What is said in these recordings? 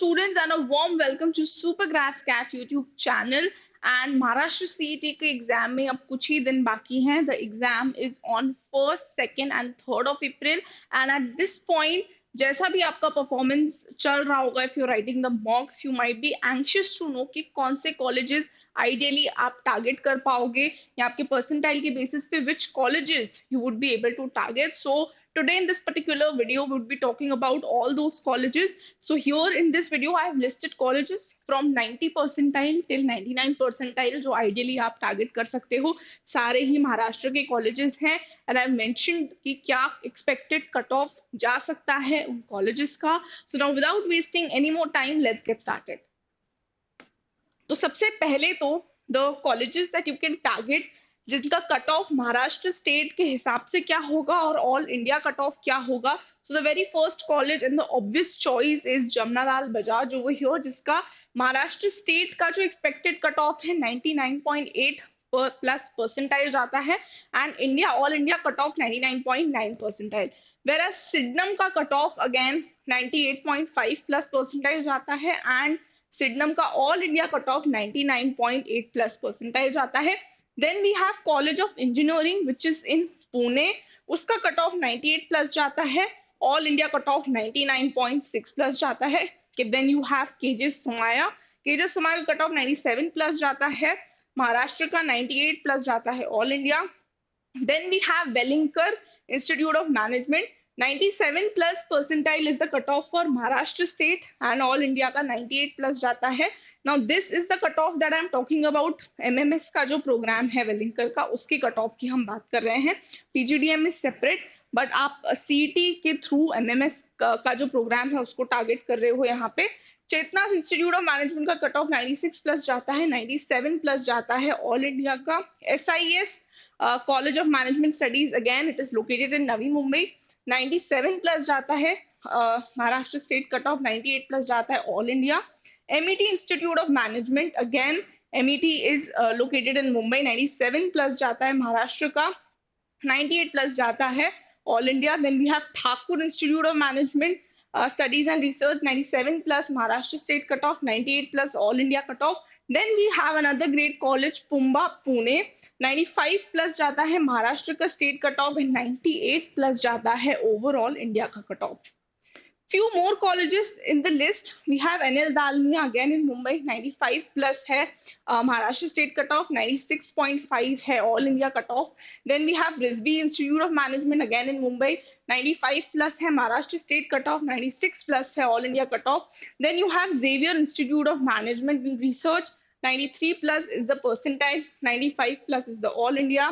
students, and a warm welcome to Super Grats Cat YouTube channel. And Maharashtra CET के exam में अब कुछ ही दिन बाकी हैं. The exam is on 1st, 2nd and 3rd of April. And at this point, जैसा भी आपका परफॉर्मेंस चल रहा होगा, if you're writing the mocks, you might be anxious to know कि कौन से colleges आइडियली आप टारगेट कर पाओगे या आपके परसेंटाइल के बेसिस पे which colleges you would be able to target. So today in this particular video we would be talking about all those colleges. So here in this video I have listed colleges from 90 percentile till 99 percentile जो ideally आप target कर सकते हो. सारे ही महाराष्ट्र के colleges हैं and I have mentioned कि क्या expected cut off जा सकता है उन colleges का. So now without wasting any more time, let's get started. तो सबसे पहले तो the colleges that you can target जिनका कट ऑफ महाराष्ट्र स्टेट के हिसाब से क्या होगा और ऑल इंडिया कट ऑफ क्या होगा. So the very first college and the obvious choice is Jamnalal Bajaj over here, जिसका महाराष्ट्र स्टेट का जो एक्सपेक्टेड कट ऑफ है 99.8 प्लस परसेंटाइल जाता है and India all India cut off 99.9 percentile. वेराज सिडनम का cut off again 98.5 plus percentile जाता है एंड सिडनम का all India cut off 99.8 plus percentile जाता है. Then we have college of engineering which is in Pune, उसका कट ऑफ 98 प्लस जाता है, all India cut off 99.6 plus जाता है. Then you have KJ Somaiya का कट ऑफ 97 प्लस जाता है, महाराष्ट्र का 98 प्लस जाता है all India. Then we have Welingkar institute of management, 97 plus percentile is the cutoff for Maharashtra state and all India का 98 plus जाता है. Now this is the cutoff that I am talking about. MMS का जो programme है वेलिंकर का, उसकी cutoff की हम बात कर रहे हैं. PGDM is separate, but आप CET के थ्रू MMS का जो प्रोग्राम है उसको टारगेट कर रहे हो. यहाँ पे चेतना इंस्टीट्यूट ऑफ मैनेजमेंट का कट ऑफ 96 प्लस जाता है, 97 प्लस जाता है ऑल इंडिया का. SIS college of management studies, again it is located in Navi Mumbai, 97 plus जाता है, Maharashtra state cut off 98 plus जाता है all India. MET institute of management, again MET is located in Mumbai, 97 plus जाता है महाराष्ट्र का, 98 प्लस जाता है all India. Then we have Thakur institute of management studies and research, 97 plus Maharashtra state cut off, 98 plus all India cut off. Then we have another great college, Pumba, Pune, 95 plus जाता है महाराष्ट्र का state cut off and 98 plus जाता है overall India का cut off. Few more colleges in the list. We have NL Dalmia again in Mumbai, 95 plus है, Maharashtra state cutoff 96.5 है all India cutoff. Then we have Risby Institute of Management again in Mumbai, 95 plus है, Maharashtra state cutoff 96 plus है all India cutoff. Then you have Xavier Institute of Management and Research, 93 plus is the percentile, 95 plus is the all India.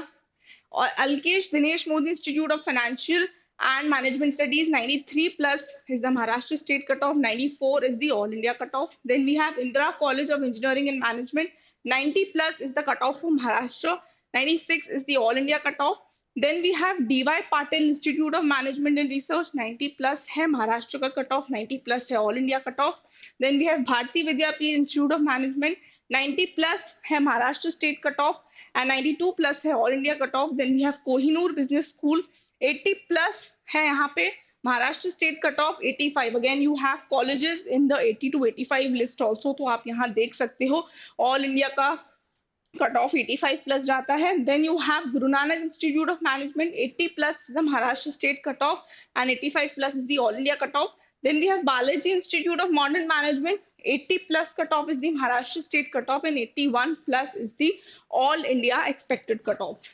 Or Alkesh Dinesh Modi Institute of Financial and Management Studies, 93 plus is the Maharashtra state cutoff, 94 is the all India cutoff. Then we have Indira College of Engineering and Management, 90 plus is the cutoff for Maharashtra, 96 is the all India cutoff. Then we have DY Patil Institute of Management and Research, 90 plus है, महाराष्ट्र का cutoff 90 plus है all India cutoff. Then we have Bharati Vidyapith Institute of Management, 90 plus है, Maharashtra state cutoff and 92 plus है all India cutoff. Then we have Kohinoor Business School, 80 plus है यहाँ पे, Maharashtra state cut of 85. Again you have colleges in the 80 to 85 list also, तो आप यहाँ देख सकते हो ऑल इंडिया का कट ऑफ 85 प्लस जाता है. Then you have Guru Nanak institute of management, 80 plus the Maharashtra state cut off and 85 plus is the all India cut off. Then we have Balaji Institute of Modern Management, 80 plus cutoff is the Maharashtra state cutoff and 81 plus is the all India expected cutoff.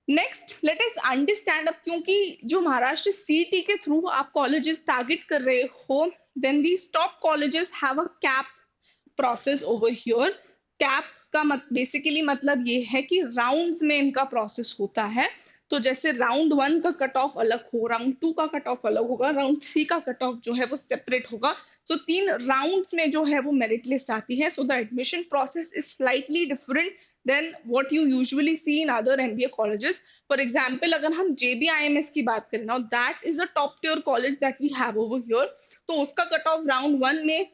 Next let us understand, अब क्योंकि जो Maharashtra CET के through आप colleges target कर रहे हो, then these top colleges have a CAP process over here. CAP का basically मतलब ये है कि राउंड्स में इनका प्रोसेस होता है. तो जैसे राउंड 1 का कट ऑफ अलग हो, राउंड 2 का कट ऑफ अलग होगा, राउंड 3 का कट ऑफ जो है वो सेपरेट होगा. सो 3 राउंड्स में जो है वो मेरिट लिस्ट आती है. So the admission process is slightly different than what you usually see in other MBA colleges. For example अगर हम JBIMS की बात करें ना, that is a top tier college that we have over here. तो उसका कट ऑफ राउंड 1 में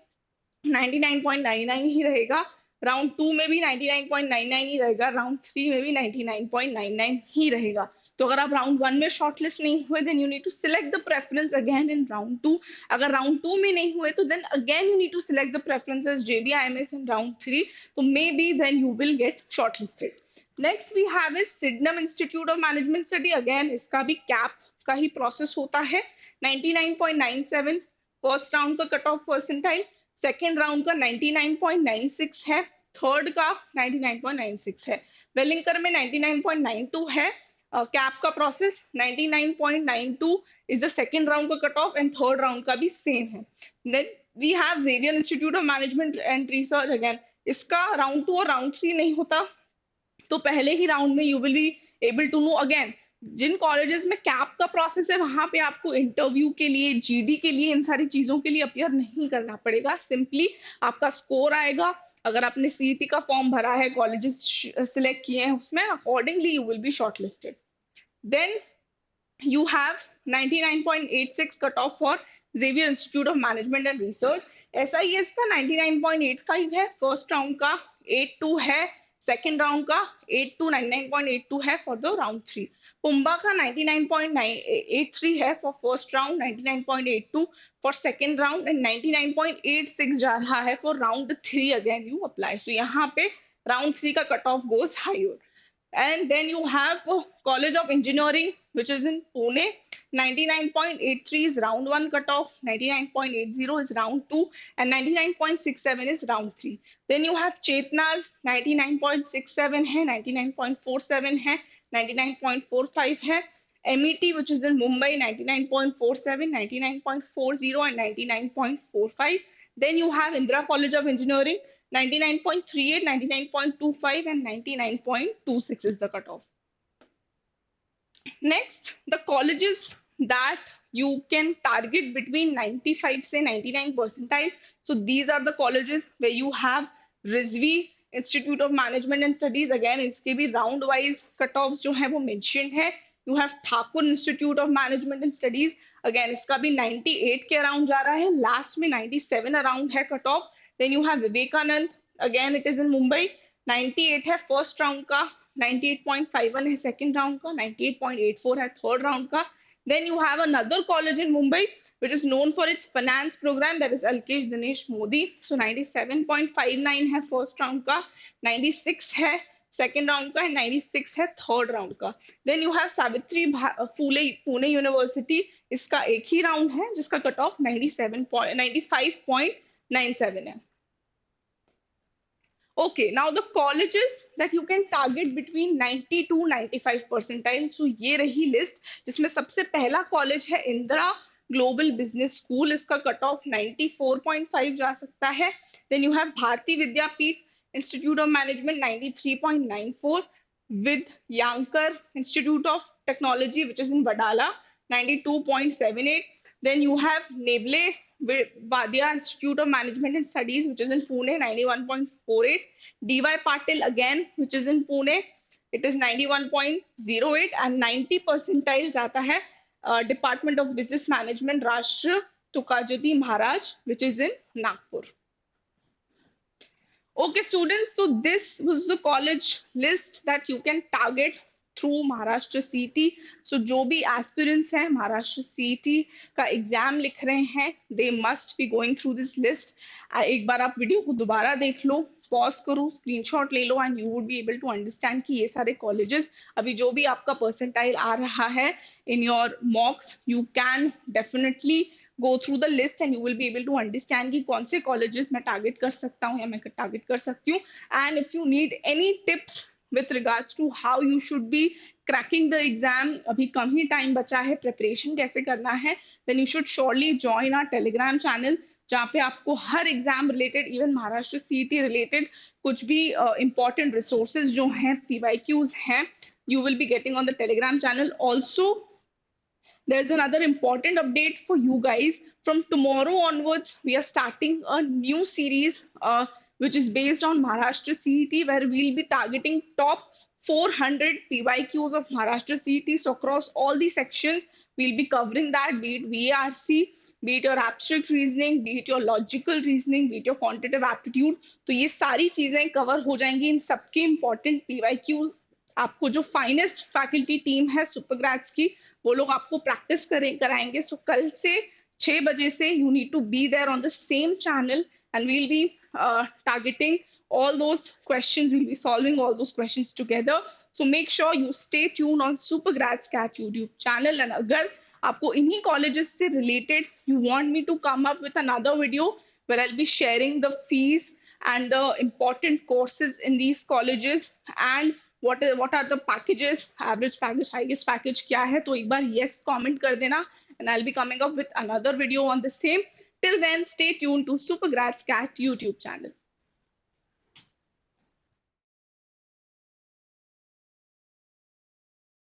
99.99 ही रहेगा, राउंड 2 में भी 99.99 ही रहेगा, राउंड 3 में भी 99.99 ही रहेगा. तो अगर आप राउंड 1 में शॉर्टलिस्ट नहीं हुए, then you need to select the preference again in round 2. अगर राउंड 2 में नहीं हुए तो then again you need to select the preferences JBIMS in round 3. तो maybe then you will get shortlisted. Next we have is Sydenham institute of management study. Again इसका भी CAP का ही प्रोसेस होता है. 99.97 फर्स्ट राउंड का cut off percentile, second round का 99.96 है, थर्ड का 99.96 है. वेलिंगकर में 99.92 है. कैप का process 99.92 is the second round का cut off and third round का भी सेम है. Then we have Xavier institute of management and research. Again इसका राउंड 2 और राउंड 3 नहीं होता, तो पहले ही राउंड में you will be able to know. Again जिन कॉलेजेस में कैप का प्रोसेस है वहां पे आपको इंटरव्यू के लिए, GD के लिए, इन सारी चीजों के लिए अपियर नहीं करना पड़ेगा. सिंपली आपका स्कोर आएगा, अगर आपने CET का फॉर्म भरा है, कॉलेजेस सिलेक्ट किए हैं, उसमें accordingly you will be shortlisted. Then you have 99.86 cut off for Xavier institute of management and research. SIS का 99.85 है, फर्स्ट राउंड का 82 है, सेकेंड राउंड का 82 99.82 है फॉर द राउंड 3. पुम्बा का 99.83 है for first round, 99.82 for second round and 99.86 जा रहा है for round 3. Again you apply. So यहाँ पे राउंड 3 का cut off goes higher. And then you have College of Engineering, which is in Pune. 99.83 is round 1 cutoff, 99.80 is round 2, and 99.67 is round 3. Then you have Chetna's 99.67 है, 99.47 है, 99.45 है. MET, which is in Mumbai, 99.47, 99.40 and 99.45. Then you have Indira College of Engineering, 99.38, 99.25 and 99.26 is the cutoff. Next, the colleges that you can target between 95 से 99 percentile. So these are the colleges where you have Rizvi Institute of Management and Studies. Again, इसके भी round wise cutoffs जो है वो mentioned है. You have Thakur Institute of Management and Studies. Again, इसका भी 98 के अराउंड जा रहा है, लास्ट में 97 अराउंड है cut off. Then you have Vivekanand, again it is in Mumbai, 98 है फर्स्ट राउंड का, 98.51 है सेकंड राउंड का, 98.84 है थर्ड राउंड का. Then you have another college in Mumbai which is known for its finance program, that is Alkesh Dinesh Modi. So 97.59 है first round का, 96 है second round का, 96 है थर्ड राउंड का. Then you have Savitri Phule Pune University, इसका एक ही round है जिसका कट ऑफ 95.97 है. Okay, now the colleges that you can target between 90 to 95 percentile. So ये रही लिस्ट जिसमें सबसे पहला कॉलेज है इंदिरा ग्लोबल बिजनेस स्कूल. इसका कट ऑफ 94.5 जा सकता है. Then you have Bharati Vidyapeeth institute of management 93.94, with Yankar Institute of Technology which is in Badala 92.78. Then you have Nevle Vadia Institute of Management and Studies which is in Pune 91.48. DY Patil again which is in Pune, it is 91.08 and 90 percentile जाता है Department of Business Management Rashtra Tukajuti Maharaj which is in Nagpur. Okay students, so this was the college list that you can target through Maharashtra CET. So जो भी aspirants हैं Maharashtra CET का exam लिख रहे हैं, they must be going through this list. एक बार आप video को दोबारा देख लो, पॉज करो, स्क्रीनशॉट ले लो, and you would be able to understand कि ये सारे कॉलेजेस अभी जो भी आपका परसेंटाइल आ रहा है in your मॉक्स, you can definitely go through the list and you will be able to understand कि कौन से colleges मैं target कर सकता हूँ या मैं target कर सकती हूँ. And if you need any tips with regards to how you should be cracking the exam, अभी कम ही time बचा है, preparation कैसे करना है, then you should surely join our Telegram channel जहाँ पे आपको हर exam related, even Maharashtra CET related कुछ भी important resources जो हैं, PYQs हैं, you will be getting on the Telegram channel. Also there's another important update for you guys. From tomorrow onwards, we are starting a new series which is based on Maharashtra CET, where we'll be targeting top 400 PYQs of Maharashtra CET. So across all the sections, we'll be covering that, be it VARC, be it your abstract reasoning, be it your logical reasoning, be it your quantitative aptitude. तो ये सारी चीजें cover हो जाएंगी इन सबके important PYQs आपको जो finest faculty team है सुपरग्रेड्स की, वो लोग आपको प्रैक्टिस कराएंगे। सो कल से 6 बजे से you need to be there on the same channel, and we'll be targeting all those questions. We'll be solving all those questions together. So make sure you stay tuned on Super Grads Cat YouTube channel. And अगर आपको इन्हीं colleges से related you want me to come up with another video where I'll be sharing the fees and the important courses in these colleges, and what are the packages, average package, highest package क्या है, तो एक बार yes comment कर देना, and I'll be coming up with another video on the same. Till then, stay tuned to Super Grads Cat YouTube channel.